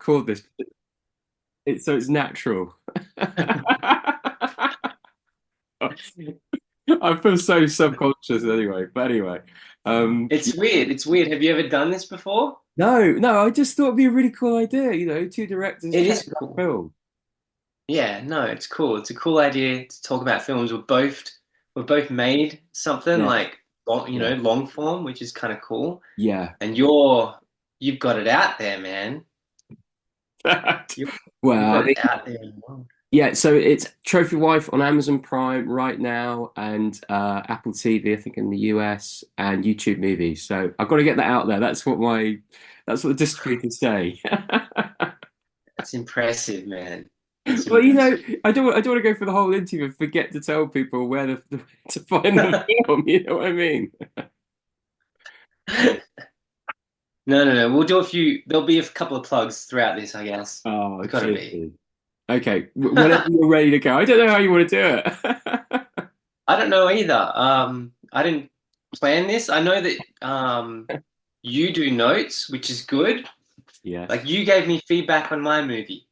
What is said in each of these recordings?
record this. It's natural. I feel so subconscious anyway. But anyway, It's weird. It's weird. Have you ever done this before? no, I just thought it'd be a really cool idea. Two directors It chatting is about cool. film. Yeah, no, it's cool. It's a cool idea to talk about films. We've both made something Yeah, like yeah, long form, which is kind of cool. yeah. And you've got it out there, man. You you've Well, I got mean, it out there in the world. yeah. So it's Trophy Wife on Amazon Prime right now, and Apple TV, I think, in the US, and YouTube Movies. So I've got to get that out there. That's what the distributors say. That's impressive, man. That's Well, impressive. I don't want to go for the whole interview and forget to tell people where to find the film. You know what I mean? No, no, no. We'll do a few. There'll be a couple of plugs throughout this, I guess. Oh, It's got to cheers, be. dude. Okay, whenever you're ready to go. I don't know how you want to do it. I don't know either. I didn't plan this. I know that you do notes, which is good. Yes. Like you gave me feedback on my movie,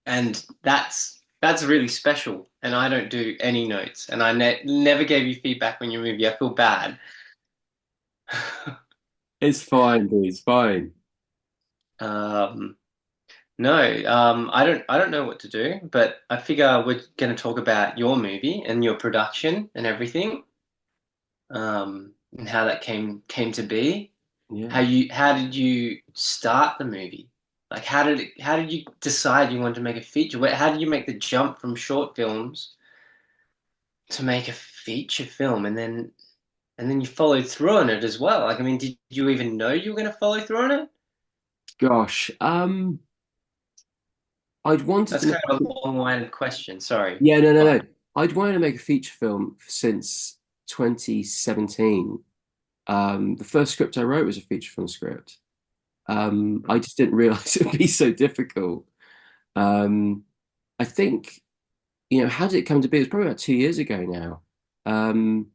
and that's really special. And I don't do any notes, and I never gave you feedback on your movie. I feel bad. It's fine, dude. It's fine. Um, no, I don't know what to do, but I figure we're going to talk about your movie and your production and everything, and how that came to be. Yeah. How did you start the movie? Like how did you decide you wanted to make a feature? How did you make the jump from short films to make a feature film and then you followed through on it as well? Like I mean, did you even know you were going to follow through on it? Gosh. I'd wanted That's to make. kind of a long-winded question. Sorry. Yeah, no, no, But no. I'd wanted to make a feature film since 2017. The first script I wrote was a feature film script. I just didn't realize it would be so difficult. Um, I think, how did it come to be? It was probably about 2 years ago now. Um,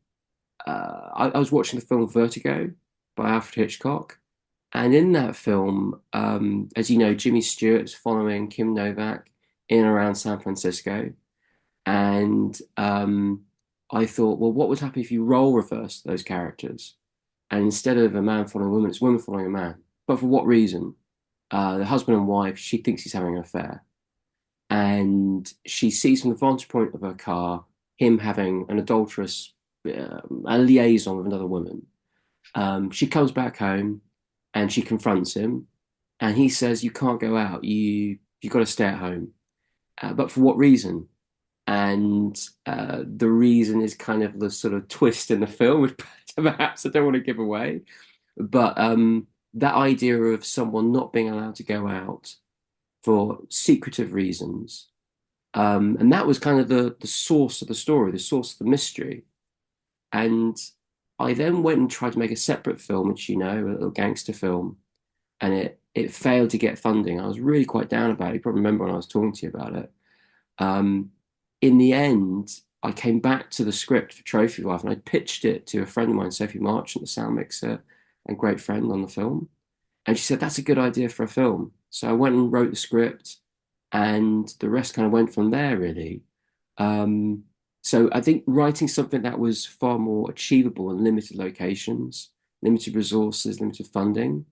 I was watching the film Vertigo by Alfred Hitchcock. And in that film, as you know, Jimmy Stewart's following Kim Novak in and around San Francisco. And I thought, well, what would happen if you role reversed those characters? And instead of a man following a woman, it's a woman following a man. But for what reason? The husband and wife, she thinks he's having an affair. And she sees from the vantage point of her car him having an adulterous a liaison with another woman. She comes back home and she confronts him, and he says, "You can't go out. You got to stay at home." But for what reason? And the reason is kind of the sort of twist in the film, which perhaps I don't want to give away. But that idea of someone not being allowed to go out for secretive reasons, and that was kind of the source of the story, the source of the mystery. And I then went and tried to make a separate film, which a little gangster film, and it failed to get funding. I was really quite down about it. You probably remember when I was talking to you about it. Um, in the end, I came back to the script for Trophy Wife and I pitched it to a friend of mine, Sophie Marchant, the sound mixer and great friend on the film. And she said, that's a good idea for a film. So I went and wrote the script and the rest kind of went from there, really. Um, so I think writing something that was far more achievable in limited locations, limited resources, limited funding,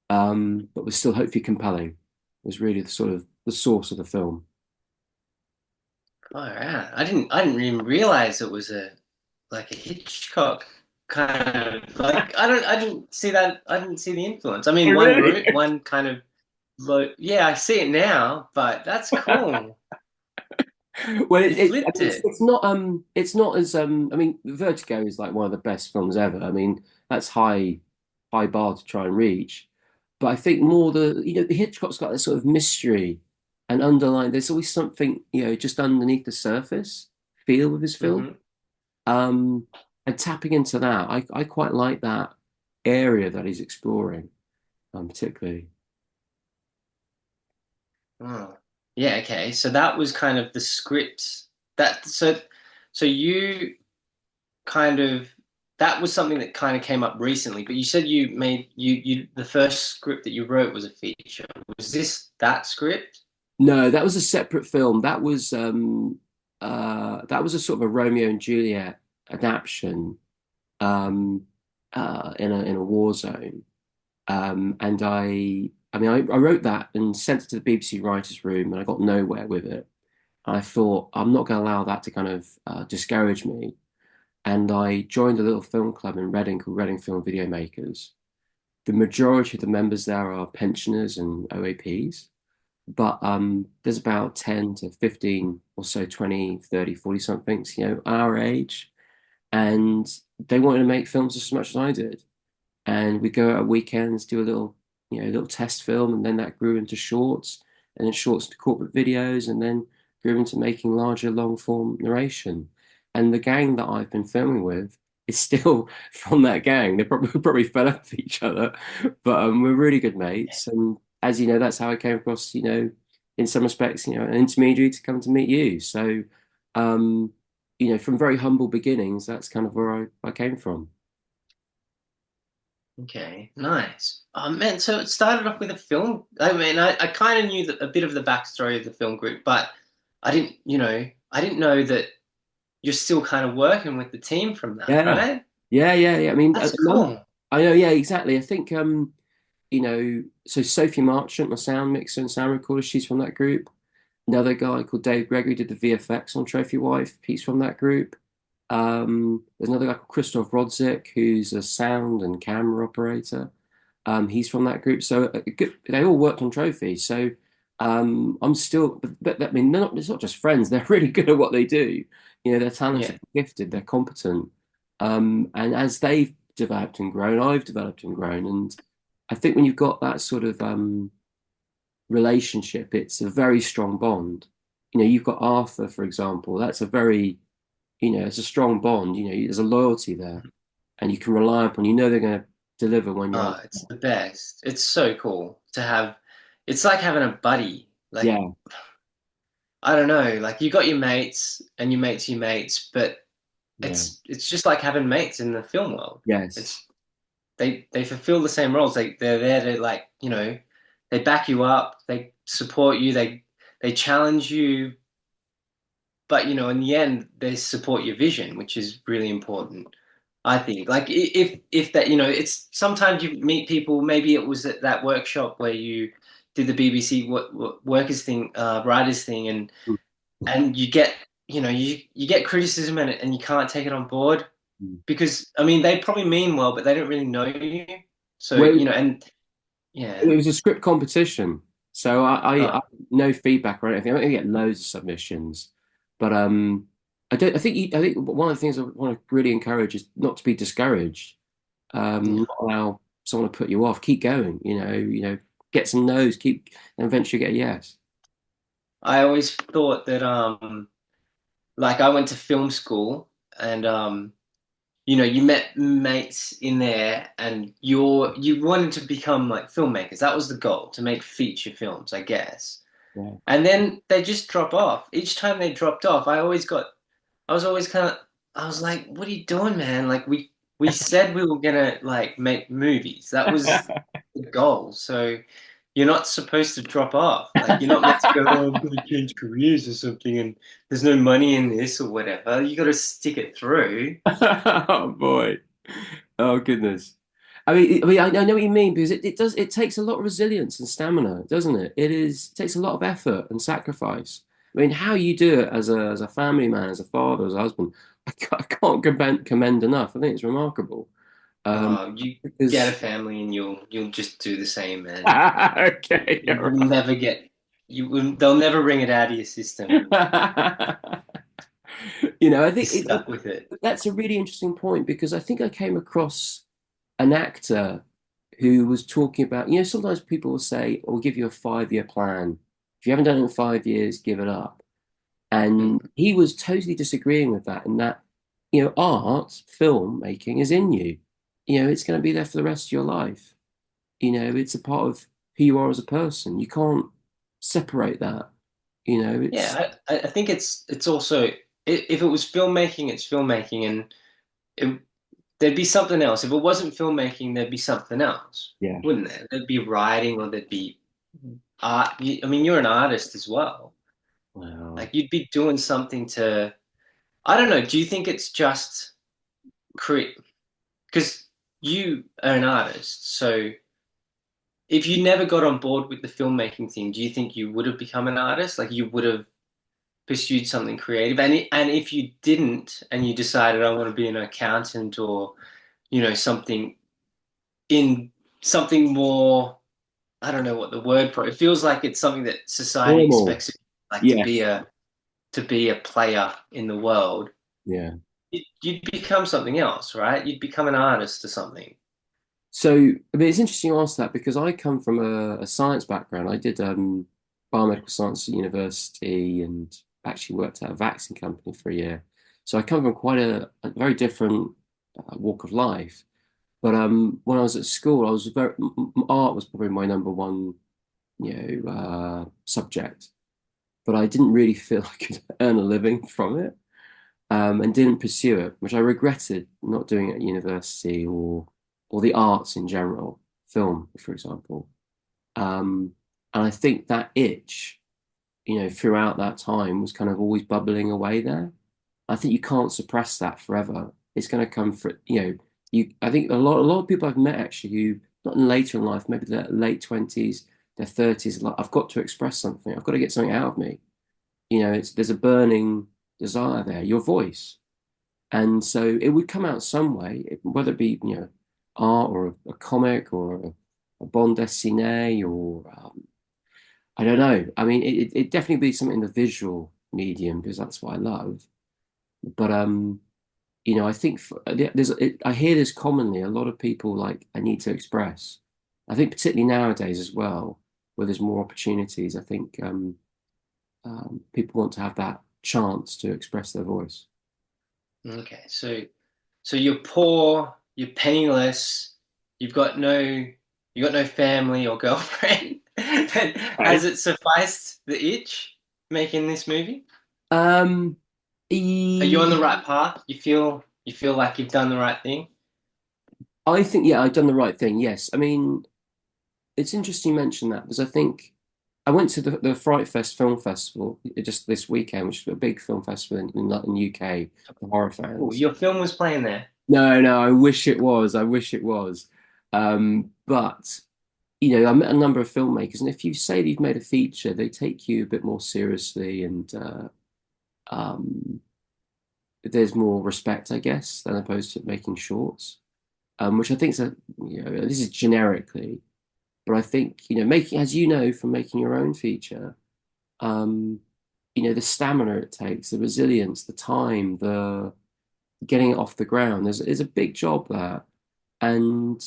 but was still hopefully compelling was really the sort of the source of the film. all right. I didn't even realize it was a like a Hitchcock kind of like I didn't see that I didn't see the influence. I Oh, mean one really? route, one kind of yeah, I see it now, but that's cool. Well, You I flipped mean, it. it's not as I mean, Vertigo is like one of the best films ever. I mean, that's high bar to try and reach. But I think more the Hitchcock's got this sort of mystery and underlying. There's always something just underneath the surface feel with his film. Hmm. Um, and tapping into that, I quite like that area that he's exploring, particularly. Oh. Yeah, okay. So that was kind of the script that so you kind of that was something that kind of came up recently. But you said you the first script that you wrote was a feature. Was this that script? No, that was a separate film. That was a sort of a Romeo and Juliet adaptation um, in a war zone. And I mean, I wrote that and sent it to the BBC writers' room, and I got nowhere with it. I thought I'm not going to allow that to kind of discourage me. And I joined a little film club in Reading called Reading Film Video Makers. The majority of the members there are pensioners and OAPs, but there's about 10 to 15 or so, 20, 30, 40 somethings, our age. And they wanted to make films just as much as I did. And we go out at weekends, do a little test film, and then that grew into shorts, and then shorts to corporate videos, and then grew into making larger long form narration. And the gang that I've been filming with is still from that gang. They probably fell up with each other, but we're really good mates. And as you know, that's how I came across, in some respects, an intermediary to come to meet you. So, um, from very humble beginnings, that's kind of where I came from. Okay, nice. Oh man, so it started off with a film. I mean, I kind of knew a bit of the backstory of the film group, but I didn't know that you're still kind of working with the team from that, Yeah, right? yeah. I mean, That's cool. I know. Yeah, exactly. I think so Sophie Marchant, my sound mixer and sound recorder, she's from that group. Another guy called Dave Gregory did the VFX on Trophy Wife. He's from that group. There's another guy called Christoph Rodzik, who's a sound and camera operator. He's from that group. So they all worked on trophies. So I'm still, I mean, it's not just friends. They're really good at what they do. They're Yeah. talented, gifted, they're competent. And as they've developed and grown, I've developed and grown. And I think when you've got that sort of relationship, it's a very strong bond. You've got Arthur, for example. That's a very, it's a strong bond. There's a loyalty there, and you can rely upon. They're going to deliver when you're. Oh, it's the best. It's so cool to have. It's like having a buddy. Like, Yeah, I don't know, like you got your mates and your mates, but yeah, it's just like having mates in the film world. yes, It's they fulfill the same roles. They're there to like, they back you up, they support you, they challenge you, but in the end they support your vision, which is really important. I think like if that it's sometimes you meet people. Maybe it was at that workshop where you did the BBC workers thing, writers thing, mm, and you get you get criticism and you can't take it on board mm. because I mean they probably mean well, but they don't really know you. So Well, and it yeah, was a script competition, so I uh, no feedback or anything. I'm not going to get loads of submissions, but I don't. I think one of the things I want to really encourage is not to be discouraged. yeah. Not allow someone to put you off. Keep going. Get some no's. And eventually get a yes. I always thought that like I went to film school and you met mates in there and you wanted to become like filmmakers. That was the goal, to make feature films, I guess. Yeah. And then they just drop off. Each time they dropped off, I was always kind of, I was like, what are you doing, man? Like we said we were gonna like make movies. That was the goal. So you're not supposed to drop off. Like you're not meant to go, oh, I'm gonna change careers or something, and there's no money in this or whatever. You got to stick it through. Oh boy. Oh goodness. I know what you mean because it takes a lot of resilience and stamina, doesn't it? It takes a lot of effort and sacrifice. I mean, how you do it as a family man, as a father, as a husband, I can't commend enough. I think it's remarkable. Um, You get a because family and you'll just do the same, man. okay, You all will never get you will they'll never wring it out of your system. right. I You're think stuck with it. that's a really interesting point because I think I came across an actor who was talking about, sometimes people will say, "I'll give you a 5-year plan. If you haven't done it in 5 years, give it up." And Mm. he was totally disagreeing with that, and that, art, film making is in you. It's going to be there for the rest of your life. It's a part of who you are as a person. You can't separate that. It's Yeah, I think it's also if it was filmmaking, it's filmmaking, and it, there'd be something else. If it wasn't filmmaking, there'd be something else, Yeah. wouldn't there? There'd be writing or there'd be art. I mean, you're an artist as well. Wow. Like you'd be doing something to, I don't know, do you think it's just create, because you are an artist, so if you never got on board with the filmmaking thing, do you think you would have become an artist? Like you would have pursued something creative? And if you didn't and you decided I want to be an accountant or, something in something more, I don't know what the word for it. It feels like it's something that society Normal. expects of you, like to be Yes. a player in the world. Yeah. You'd become something else, right? You'd become an artist or something. So, I mean, it's interesting you ask that because I come from a science background. I did biomedical science at university and actually worked at a vaccine company for a year. So I come from quite a very different walk of life. But when I was at school, I was art was probably my number one, subject. But I didn't really feel I could earn a living from it, and didn't pursue it, which I regretted not doing at university or the arts in general, film, for example. Um, and I think that itch, throughout that time was kind of always bubbling away there. I think you can't suppress that forever. It's going to come for, I think a lot of people I've met actually who, not in later in life, maybe their late 20s, their 30s, like, I've got to express something. I've got to get something out of me. There's a burning desire there, your voice. And so it would come out some way, whether it be, art or a comic or a bande dessinée or I don't know. I mean, it definitely be something in the visual medium because that's what I love. But I think I hear this commonly. A lot of people like I need to express. I think particularly nowadays as well, where there's more opportunities. I think people want to have that chance to express their voice. Okay, so you're poor, you're penniless, you've got no family or girlfriend. But has Okay. it sufficed the itch making this movie? Um, Are you on the e- right path? You feel like you've done the right thing? I think, yeah, I've done the right thing. Yes. I mean, it's interesting you mention that because I think I went to the Fright Fest Film Festival just this weekend, which is a big film festival in UK for horror Oh, fans. your film was playing there. No, no, I wish it was. I wish it was. But I met a number of filmmakers, and if you say that you've made a feature, they take you a bit more seriously, and um, there's more respect, I guess, than opposed to making shorts. Which I think is this is generically, but I think making, as you know from making your own feature, um, the stamina it takes, the resilience, the time, the getting it off the ground. There's a big job there, and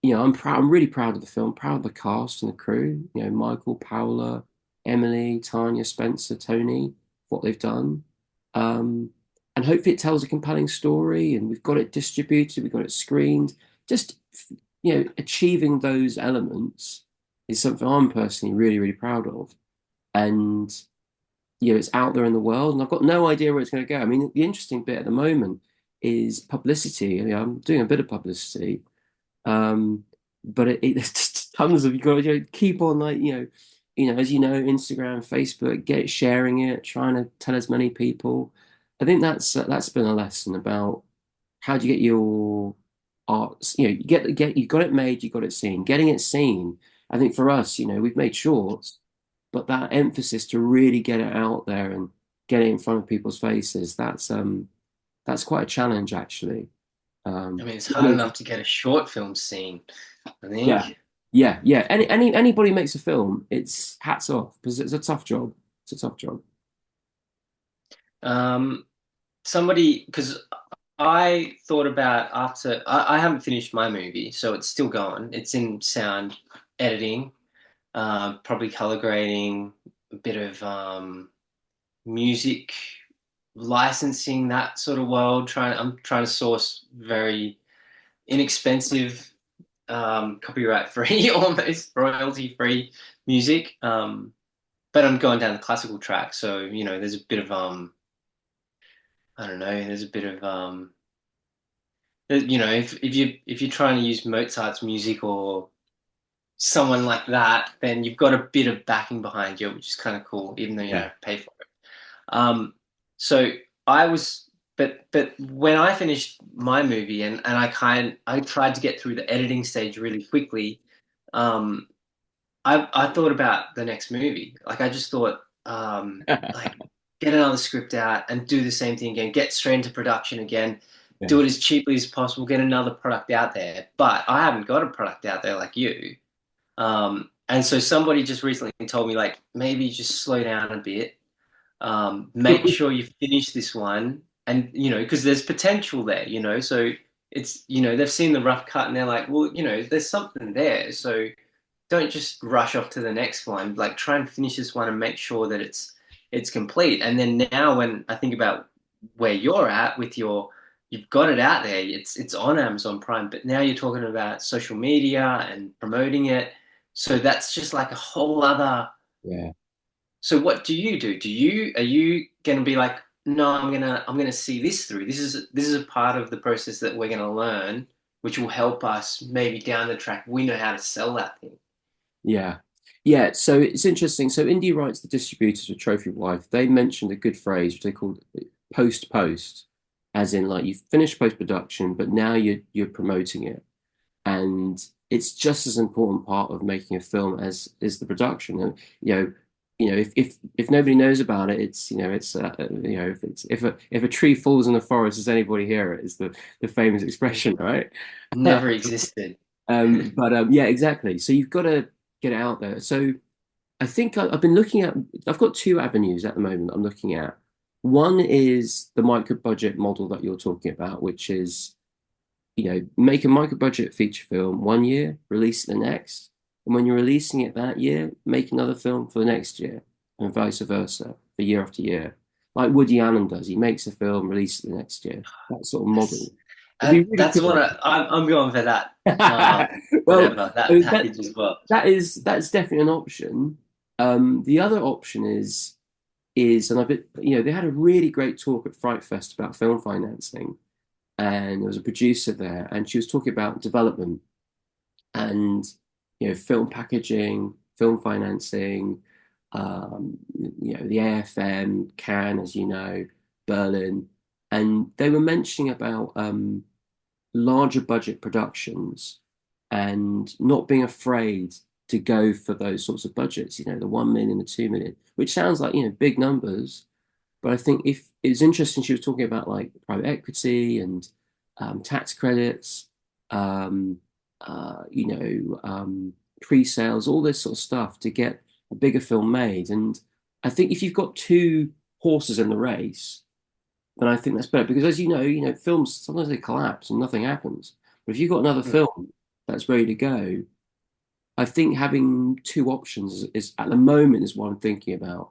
I'm proud. I'm really proud of the film, proud of the cast and the crew. Michael, Paola, Emily, Tanya, Spencer, Tony, what they've done. Um, and hopefully it tells a compelling story. And we've got it distributed, we've got it screened. Just achieving those elements is something I'm personally really, really proud of. And it's out there in the world, and I've got no idea where it's going to go. I mean, the interesting bit at the moment is publicity. I mean, I'm doing a bit of publicity, but there's just tons of you got to keep on like as Instagram, Facebook, get sharing it, trying to tell as many people. I think that's been a lesson about how do you get your arts. You get you got it made, you got it seen. Getting it seen. I think for us, we've made shorts, but that emphasis to really get it out there and get it in front of people's faces, that's quite a challenge actually. I Um, mean, it's hard enough to get a short film scene, I Yeah, think. yeah. Anybody makes a film, it's hats off because it's a tough job. It's a tough job. Um, because I thought about after I haven't finished my movie, so it's still going. It's in sound editing, probably color grading, a bit of music licensing, that sort of world. I'm trying to source very inexpensive, copyright free, almost royalty free music. But I'm going down the classical track, so there's a bit of I don't know, there's a bit of You know, if you're trying to use Mozart's music or someone like that, then you've got a bit of backing behind you, which is kind of cool, even though you don't Yeah. have to pay for it. So I was, but when I finished my movie and I tried to get through the editing stage really quickly. Um, I thought about the next movie. Like I just thought, like get another script out and do the same thing again. Get straight into production again. Yeah. Do it as cheaply as possible. Get another product out there. But I haven't got a product out there like you. And so somebody just recently told me like maybe just slow down a bit. Make sure you finish this one, and you know because there's potential there. You know, so it's they've seen the rough cut and they're like, well, there's something there. So don't just rush off to the next one. Like try and finish this one and make sure that it's complete. And then now when I think about where you're at with you've got it out there. It's on Amazon Prime, but now you're talking about social media and promoting it. So that's just like a whole other. Yeah. So what do you do? Are you gonna be like, no, I'm gonna see this through. This is a part of the process that we're gonna learn, which will help us maybe down the track. We know how to sell that thing. Yeah. Yeah. So it's interesting. So Indie Rights, the distributors with Trophy Wife, they mentioned a good phrase which they called post, as in like you've finished post-production, but now you're promoting it. And it's just as important part of making a film as is the production. And if nobody knows about it, it's if a tree falls in the forest, does anybody hear it? Is the famous expression, right? Never existed. But yeah, exactly. So you've got to get it out there. So I think I've been looking at. I've got two avenues at the moment I'm looking at. One is the micro budget model that you're talking about, which is make a micro budget feature film 1 year, release it the next, and when you're releasing it that year, make another film for the next year, and vice versa, for year after year, like Woody Allen does. He makes a film, release it the next year. That sort of model. That's It'd be really that's what cool. I'm going for that. Well, Whatever I that mean, package as well. that's definitely an option. The other option is and they had a really great talk at Fright Fest about film financing, and there was a producer there, and she was talking about development and film packaging, film financing, the AFM, Cannes, as you know, Berlin, and they were mentioning about larger budget productions and not being afraid to go for those sorts of budgets, the 1 million, the 2 million, which sounds like, big numbers. But I think if it was interesting, she was talking about like private equity and tax credits, um, pre-sales, all this sort of stuff to get a bigger film made. And I think if you've got two horses in the race, then I think that's better because, as films sometimes they collapse and nothing happens. But if you've got another Mm. film that's ready to go, I think having two options is at the moment is what I'm thinking about.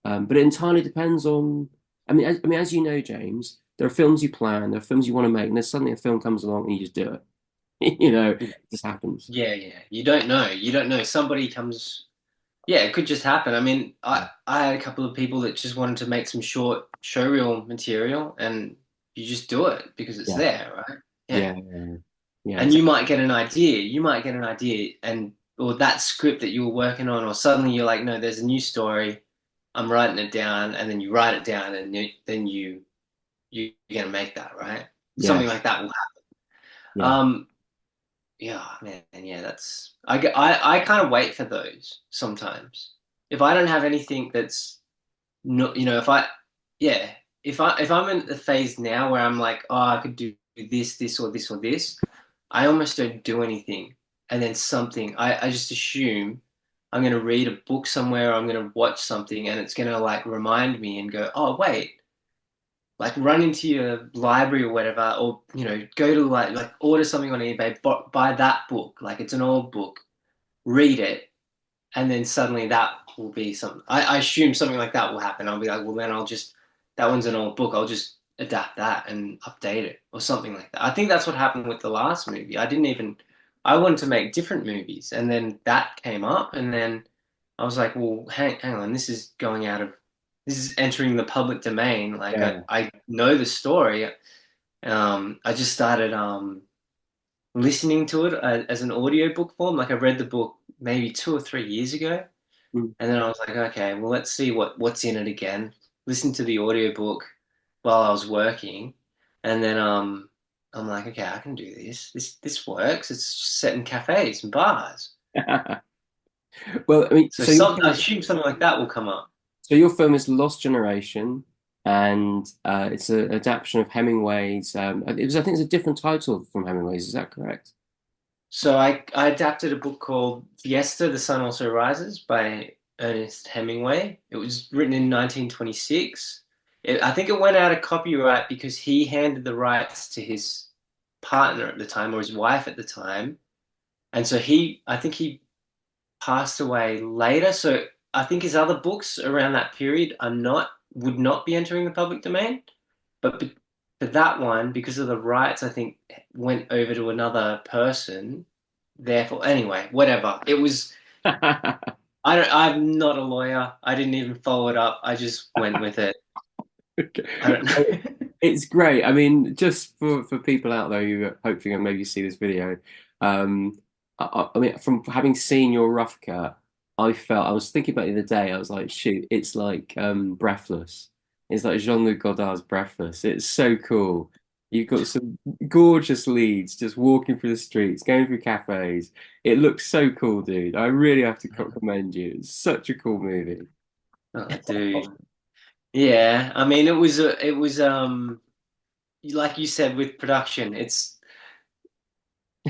But it entirely depends on. I mean, as you know, James, there are films you plan, there are films you want to make, and then suddenly a film comes along and you just do it. It just happens. Yeah, yeah. You don't know. You don't know. Somebody comes. Yeah, it could just happen. I mean, I had a couple of people that just wanted to make some short showreel material, and you just do it because it's Yeah, there, right? Yeah. yeah, yeah, yeah, And you might get an idea. You might get an idea, and or that script that you were working on, or suddenly you're like, no, there's a new story. I'm writing it down, and then you write it down, and then you're gonna make that, right? yeah, Something like that will happen. yeah, Yeah, man, yeah, I kind of wait for those sometimes. If I don't have anything that's not, if I, yeah, if I'm in the phase now where I'm like, oh, I could do this, or this, or this, I almost don't do anything. And then something, I just assume I'm gonna read a book somewhere, or I'm gonna watch something, and it's gonna like remind me and go, oh, wait, like run into your library or whatever, or go to like order something on eBay, buy that book, like it's an old book, read it, and then suddenly that will be something. I assume something like that will happen. I'll be like, well, then that one's an old book. I'll just adapt that and update it or something like that. I think that's what happened with the last movie. I wanted to make different movies, and then that came up, and then I was like, well, hang on, this is entering the public domain. Like yeah, I know the story. I just started listening to it as an audiobook form. Like I read the book maybe 2 or 3 years ago, Mm. and then I was like, okay, well, let's see what's in it again. Listen to the audiobook while I was working, and then I'm like, okay, I can do this. This works. It's just set in cafes and bars. Well, I mean, So I assume something like that will come up. so your film is Lost Generation, and it's an adaptation of Hemingway's. I think it's a different title from Hemingway's. Is that correct? So I adapted a book called Fiesta, The Sun Also Rises by Ernest Hemingway. It was written in 1926. I think it went out of copyright because he handed the rights to his partner at the time or his wife at the time. And so I think he passed away later. So I think his other books around that period would not be entering the public domain. But that one, because of the rights, I think went over to another person. Therefore, anyway, whatever. It was. I don't. I'm not a lawyer. I didn't even follow it up. I just went with it. Okay. I don't know. It's great. I mean, just for people out there who are hoping and maybe see this video, um, I mean, from having seen your rough cut, I was thinking about it the other day. I was like, shoot, it's like Breathless. It's like Jean-Luc Godard's Breathless. It's so cool. You've got some gorgeous leads just walking through the streets, going through cafes. It looks so cool, dude. I really have to commend you. It's such a cool movie. Oh, dude. Yeah. I mean, it was like you said with production. It's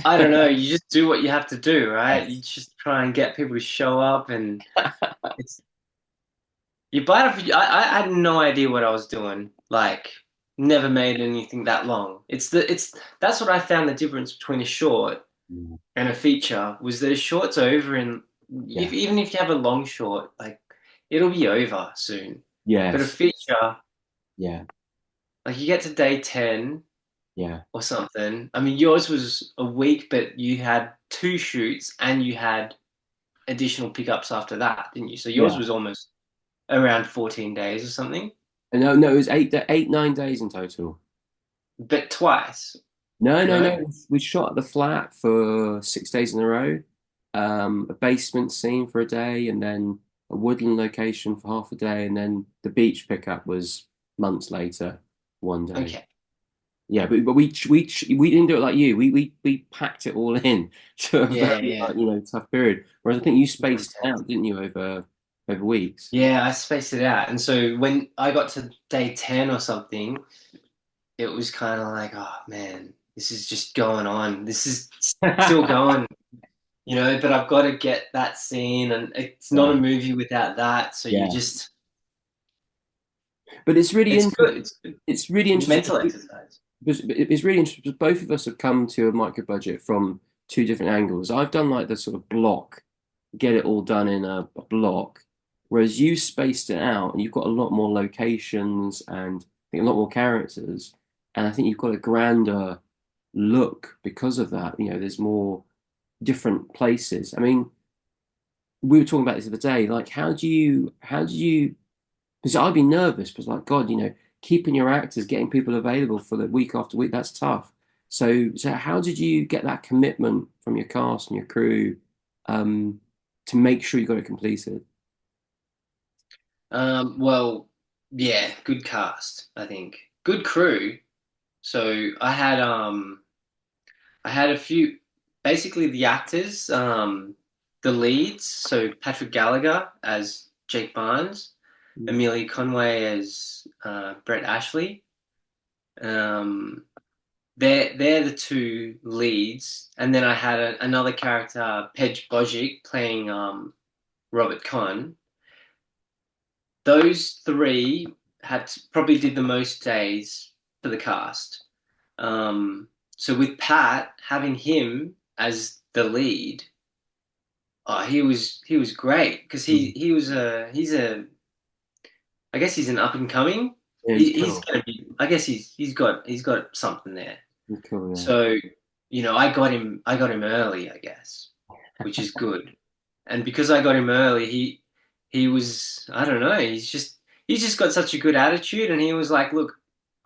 I don't know. You just do what you have to do, right? You Yes. just try and get people to show up, and it's you bite off. I had no idea what I was doing. Like, never made anything that long. It's that's what I found the difference between a short Mm. and a feature was that a short's over, and Yeah. even if you have a long short, like it'll be over soon. But a Yes. feature, Yeah. like you get to day 10 Yeah. or something. I mean, yours was a week, but you had two shoots and you had additional pickups after that, didn't you? So yours Yeah. was almost around 14 days or something, No, no, it was 9 days in total. but twice, No, no, no? no. We shot at the flat for 6 days in a row. A basement scene for a day, and then a woodland location for half a day, and then the beach pickup was months later, one day. Okay. Yeah, but we didn't do it like you. We packed it all in to a Yeah, very yeah. tough period. Whereas I think you More spaced it intense. out, didn't you, over weeks? Yeah, I spaced it out. And so when I got to day 10 or something, it was kind of like, oh man, this is just going on. This is still going, but I've got to get that scene, and it's not Yeah, a movie without that. So yeah. But it's good. It's good it's really interesting. mental exercise. It's really interesting because both of us have come to a micro budget from two different angles. I've done like the sort of block, get it all done in a block, whereas you spaced it out and you've got a lot more locations and I think a lot more characters, and I think you've got a grander look because of that. There's more different places. I mean, we were talking about this the other day. Like, how do you because I'd be nervous, because like God, keeping your actors, getting people available for the week after week, that's tough. So how did you get that commitment from your cast and your crew, um, to make sure you got it completed? Well, yeah, good cast, I think. Good crew. So I had a few basically the actors, the leads, so Patrick Gallagher as Jake Barnes, Mm. Amelia Conway as Brett Ashley. Um, they're the two leads, and then I had another character, Pedj Bojic, playing Robert Conn. Those three probably did the most days for the cast. So with Pat having him as the lead, oh, he was great because Mm. he's a I guess he's an up and coming. Yeah, he's He's cool. gonna be I guess he's got something there. He's cool, yeah. So I got him early, I guess, which is good. And because I got him early, he was I don't know, he's just got such a good attitude, and he was like, look,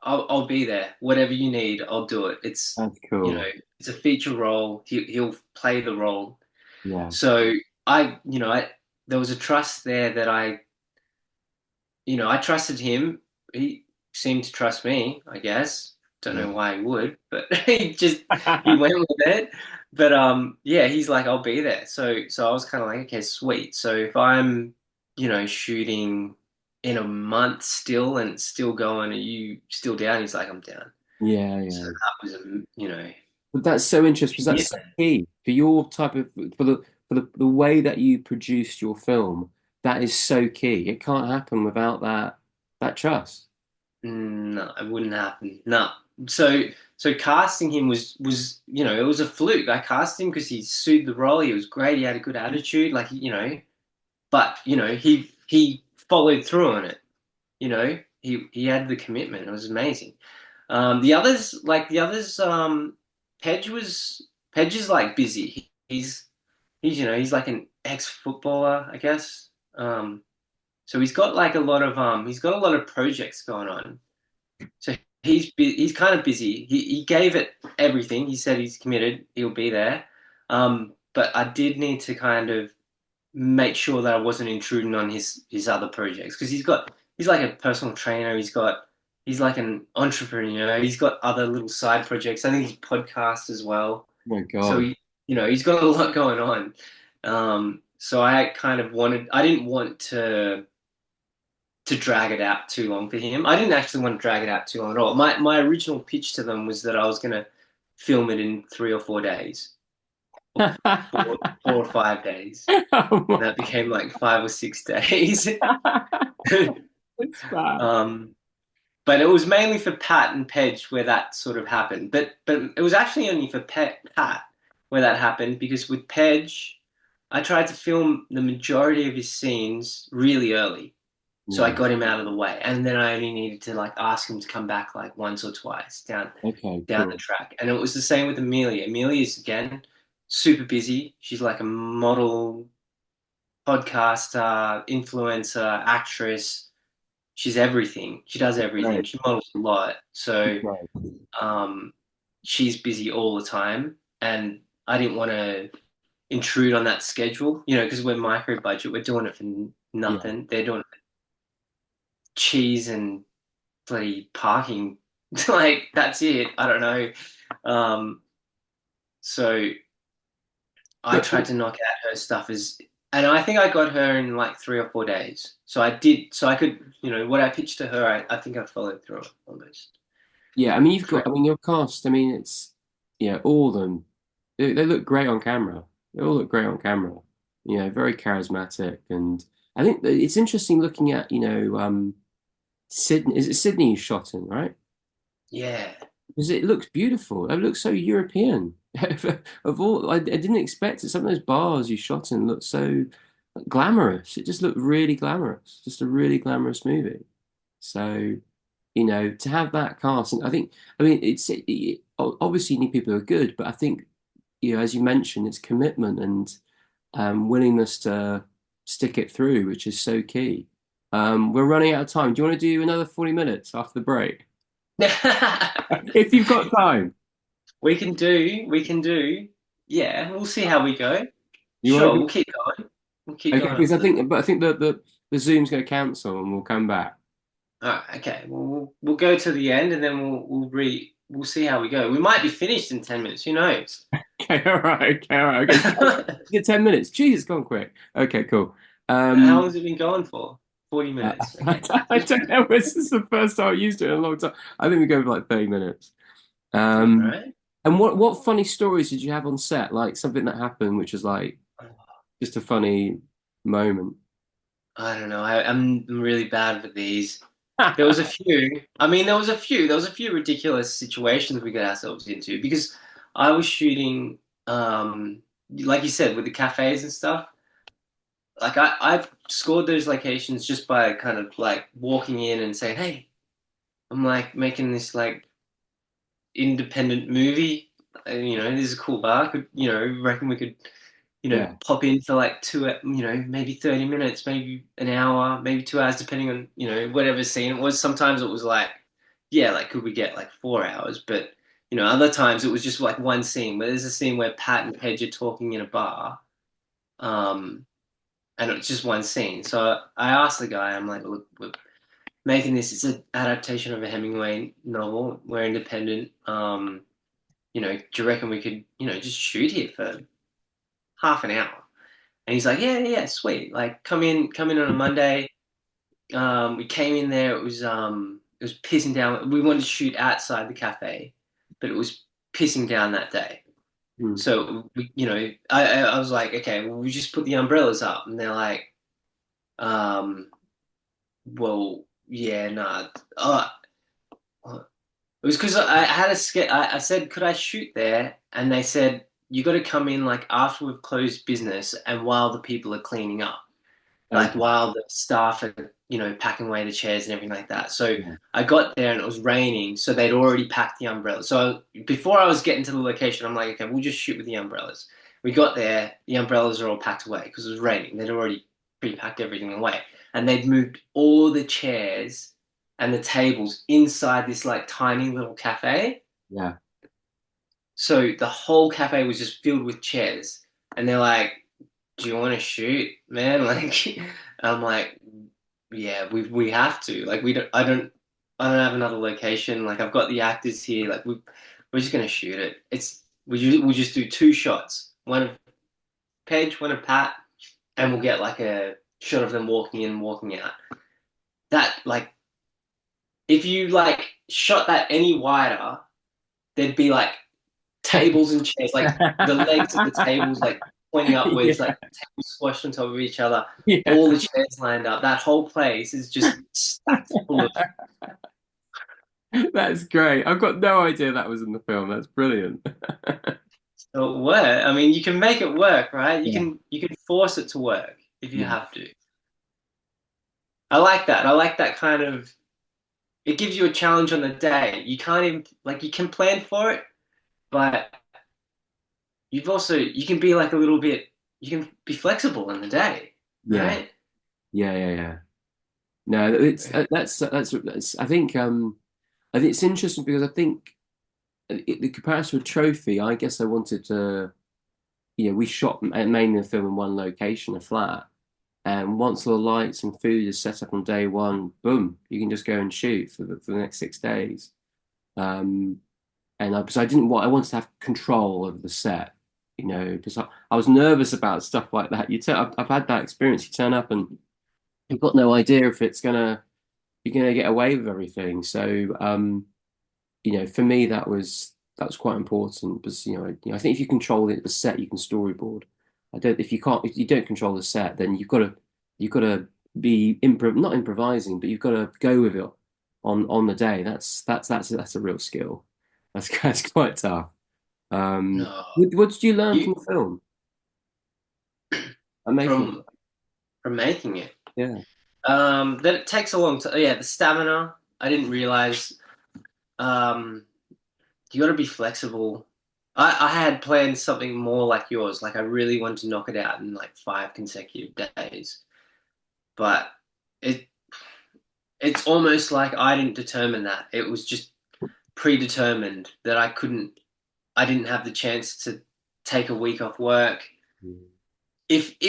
I'll be there. Whatever you need, I'll do it. That's You know, cool. it's a feature role. He'll play the role. Yeah. So there was a trust there that I trusted him. He seemed to trust me, I guess. Don't Yeah. know why he would, but he went with it. But yeah, he's like, I'll be there. So I was kind of like, okay, sweet. So if I'm, shooting in a month still and it's still going, are you still down? He's like, I'm down. Yeah, So yeah. that was But that's so interesting because that's so commitment. key for your type of for the way that you produced your film. That is so key. It can't happen without that trust. No, it wouldn't happen. No. So so casting him was it was a fluke. I cast him because he suited the role. He was great. He had a good attitude. Like but he followed through on it. He had the commitment. It was amazing. The others, Pedge is like busy. He's like an ex-footballer, I guess. So he's got a lot of projects going on. So he's kind of busy. He gave it everything. He said he's committed. He'll be there. But I did need to kind of make sure that I wasn't intruding on his other projects because he's like a personal trainer. He's like an entrepreneur. He's got other little side projects. I think he's podcast as well. Oh my So God. he's got a lot going on. So I didn't want to drag it out too long for him. I didn't actually want to drag it out too long at all. My original pitch to them was that I was going to film it in 3 or 4 days, or four or 5 days. And that became like 5 or 6 days. It's bad. um, but it was mainly for Pat and Pedge where that sort of happened. But it was actually only for Pat where that happened because with Pedge, I tried to film the majority of his scenes really early. So I Yeah. got him out of the way, and then I only needed to like ask him to come back like once or twice Okay, down the cool. track. And it was the same with Amelia. Amelia's again super busy. She's like a model, podcaster, influencer, actress. She's everything. She does everything. Great. She models a lot. So Great. um, she's busy all the time, and I didn't want to intrude on that schedule, because we're micro budget. We're doing it for Yeah. nothing. They're doing cheese and bloody parking. Like that's it. I don't know. Um, so I But, tried to knock out her stuff and I think I got her in like 3 or 4 days. So I did. So I could, what I pitched to her, I think I followed through almost. yeah, I mean you've got Correct. I mean your cast, I mean it's yeah, all of them. They look great on camera. They all look great on camera. Very charismatic and I think that it's interesting looking at, Sydney. Is it Sydney you shot in, right? Yeah. Because it looks beautiful. It looks so European. Of all, I didn't expect it. Some of those bars you shot in looked so glamorous. It just looked really glamorous. Just a really glamorous movie. So, to have that cast, and I mean, obviously you need people who are good, but I think, as you mentioned, it's commitment and willingness to stick it through, which is so key. We're running out of time. Do you want to do another 40 minutes after the break? If you've got time. We can do. Yeah, we'll see how we go. You want Sure, to we'll do keep going. We'll keep okay? going Because I after this. think, but I think the Zoom's going to cancel and we'll come back. All right, okay. Well, we'll go to the end and then we'll see how we go. We might be finished in 10 minutes. Who knows? Okay, all right, okay, all right, okay. How Get 10 minutes. Jeez, it's gone quick. Okay, cool. long Um, has it been going for? 40 minutes. Okay. I don't know. This is the first time I used it in a long time. I think we go for like 30 minutes. All Um, right. and what funny stories did you have on set? Like something that happened, which was like just a funny moment. I don't know. I'm really bad with these. There was a few. I mean, there was a few. There was a few ridiculous situations we got ourselves into because I was shooting, like you said, with the cafes and stuff. Like I've scored those locations just by kind of like walking in and saying, "Hey, I'm like making this like independent movie. This is a cool bar. Could reckon we could Yeah, pop in for like maybe 30 minutes, maybe an hour, maybe 2 hours, depending on whatever scene it was. Sometimes it was like, yeah, like could we get like 4 hours? But other times it was just like one scene. But there's a scene where Pat and Pedge are talking in a bar, um, and it's just one scene. So I asked the guy, I'm like, look, we're making this. It's an adaptation of a Hemingway novel. We're independent. Do you reckon we could, just shoot here for half an hour? And he's like, yeah, yeah, yeah, sweet. Like, come in on a Monday. We came in there. It was pissing down. We wanted to shoot outside the cafe, but it was pissing down that day. Mm. So I was like, okay, well, we just put the umbrellas up, and they're like, well, yeah, nah. It was because I had a sketch. I said, could I shoot there? And they said, you got to come in like after we've closed business and while the people are cleaning up, like Okay. while the staff are, packing away the chairs and everything like that. So Yeah. I got there and it was raining, so they'd already packed the umbrellas. So before I was getting to the location, I'm like, okay, we'll just shoot with the umbrellas. We got there, the umbrellas are all packed away because it was raining. They'd already pre-packed everything away, and they'd moved all the chairs and the tables inside this like tiny little cafe. Yeah. So the whole cafe was just filled with chairs, and they're like, "Do you want to shoot, man?" Like, I'm like, "Yeah, we have to. Like, we don't. I don't have another location. Like, I've got the actors here. Like, we're just gonna shoot it. We'll just do two shots. One of Paige, one of Pat, and we'll get like a shot of them walking in, walking out. That like, if you like shot that any wider, there'd be like tables and chairs, like the legs of the tables, like pointing upwards, Yeah. like tables squashed on top of each other, Yeah. all the chairs lined up. That whole place is just stacked full of. That's great. I've got no idea that was in the film. That's brilliant. So it work. I mean, you can make it work, right? You Yeah. can you can force it to work if you Yeah. have to. I like that. I like that kind of. It gives you a challenge on the day. You can't even like you can plan for it, but you can be like a little bit. You can be flexible in the day, Yeah. right? Yeah. Yeah. Yeah. No, it's that's I think it's interesting because I think the comparison with Trophy, I guess I wanted to, we shot mainly the film in one location, a flat, and once all the lights and food is set up on day one, boom, you can just go and shoot for the next 6 days. Um, and because I wanted to have control of the set, because I was nervous about stuff like that. I've had that experience. You turn up and you've got no idea if you're gonna get away with everything. So, for me, that was quite important because I think if you control the set, you can storyboard. I don't if you don't control the set, then you've got to be not improvising, but you've got to go with it on the day. That's a real skill. That's quite tough. No, What did you learn you from the film? I'm making from from making it. Yeah. That it takes a long time. Yeah, the stamina. I didn't realize. Um, you got to be flexible. I had planned something more like yours. Like I really wanted to knock it out in like 5 consecutive days, but it it's almost like I didn't determine that. It was just predetermined that I couldn't. I didn't have the chance to take a week off work. If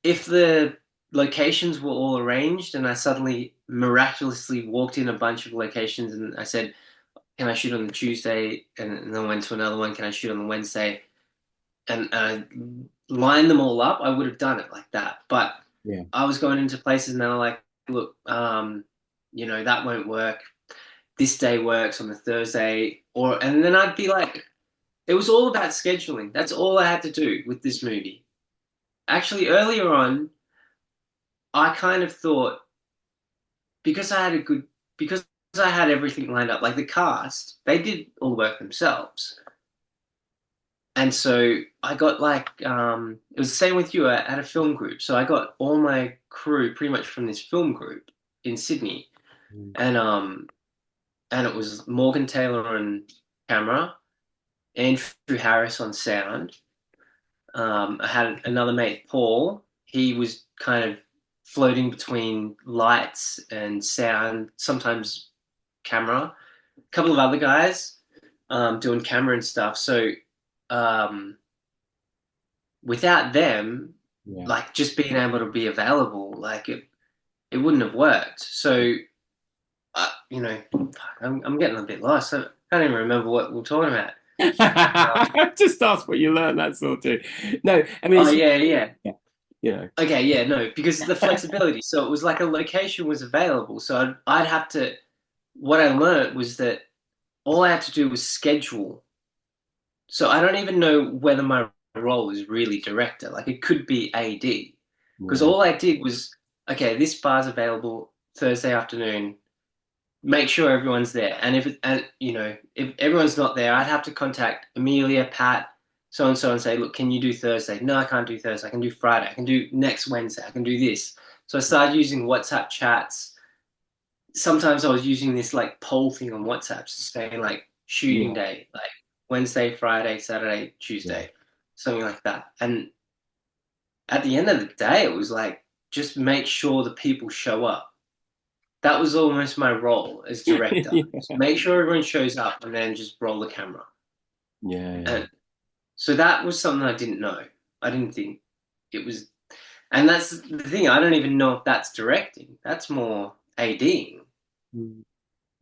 the locations were all arranged and I suddenly miraculously walked in a bunch of locations and I said, "Can I shoot on the Tuesday?" and then went to another one, "Can I shoot on the Wednesday?" and I lined them all up, I would have done it like that. But Yeah. I was going into places and they were like, "Look, that won't work. This day works on the Thursday," and then I'd be like, it was all about scheduling. That's all I had to do with this movie. Actually, earlier on, I kind of thought because because I had everything lined up, like the cast, they did all the work themselves. And so I got like it was the same with you. I had a film group, so I got all my crew pretty much from this film group in Sydney, Mm. and it was Morgan Taylor on camera, Andrew Harris on sound. I had another mate, Paul. He was kind of floating between lights and sound, sometimes camera. couple of other guys doing camera and stuff. So um, without them, Yeah. like just being able to be available, like it wouldn't have worked. So you know, I'm getting a bit lost. I can't even remember what we're talking about. Just ask what you learned, that sort of. No, I mean Oh it's yeah, yeah. yeah, you know. Okay, yeah, no, because of the flexibility. So it was like a location was available. So I'd have to. What I learned was that all I had to do was schedule. So I don't even know whether my role is really director. Like it could be AD, because Yeah, all I did was, okay, this bar's available Thursday afternoon. Make sure everyone's there. And if everyone's not there, I'd have to contact Amelia, Pat, so and so, and say, look, can you do Thursday? No, I can't do Thursday. I can do Friday. I can do next Wednesday. I can do this. So I started using WhatsApp chats. Sometimes I was using this like poll thing on WhatsApp, saying like shooting yeah, day, like Wednesday, Friday, Saturday, yeah. Tuesday, something like that. And at the end of the day, it was like just make sure the people show up. That was almost my role as director. Just make sure everyone shows up and then just roll the camera. Yeah, yeah. And so that was something I didn't know. I didn't think it was, and that's the thing. I don't even know if that's directing. That's more ADing, Mm.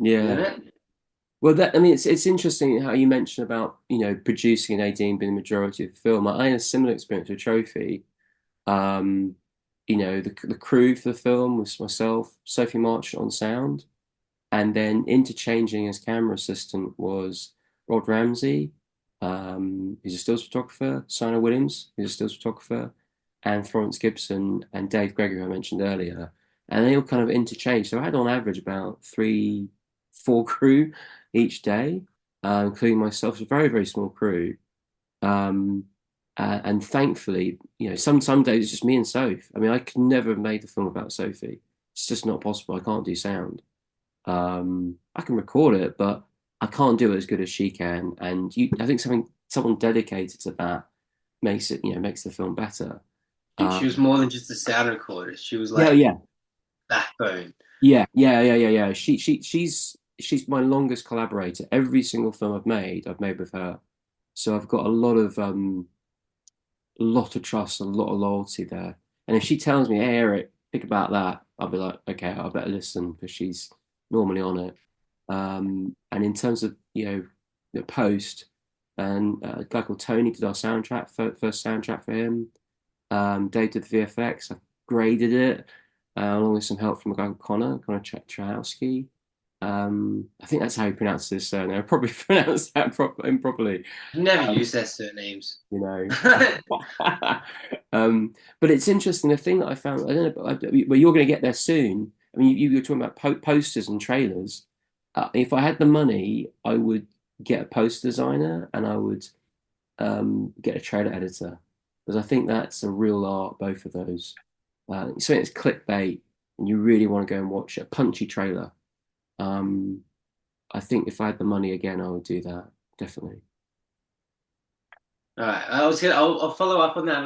isn't Yeah. it? Well, that I mean, it's interesting how you mentioned about producing and ADing being the majority of the film. I had a similar experience with Trophy. Um, the crew for the film was myself, Sophie Marchant on sound, and then interchanging as camera assistant was Rod Ramsey, who's a stills photographer, Simon Williams, who's a stills photographer, and Florence Gibson and Dave Gregory, who I mentioned earlier. And they all kind of interchanged. So I had on average about three, four crew each day, including myself. It's a very, very small crew. Um, and thankfully, some days it's just me and Soph. I mean, I could never have made the film about Sophie. It's just not possible. I can't do sound. I can record it, but I can't do it as good as she can. And I think someone dedicated to that makes the film better. She was Um, more than just a sound recorder. She was yeah, like yeah, backbone. yeah. She's my longest collaborator. Every single film I've made with her. So I've got a lot of trust, and a lot of loyalty there. And if she tells me, "Hey, Eric, think about that," I'll be like, "Okay, I better listen," because she's normally on it. And in terms of the post, and a guy called Tony did our soundtrack, first soundtrack for him. Dave did the VFX. I graded it, along with some help from a guy called Connor Chahowski. I think that's how you pronounce his surname. I probably pronounced that improperly. You never Um, use their surnames. you know. But it's interesting. The thing that I found, I don't know, well, you're going to get there soon. I mean, you were talking about posters and trailers. If I had the money, I would get a poster designer and I would get a trailer editor because I think that's a real art, both of those. So it's clickbait and you really want to go and watch a punchy trailer. Um, I think if I had the money again, I would do that, definitely. All right, I'll follow up on that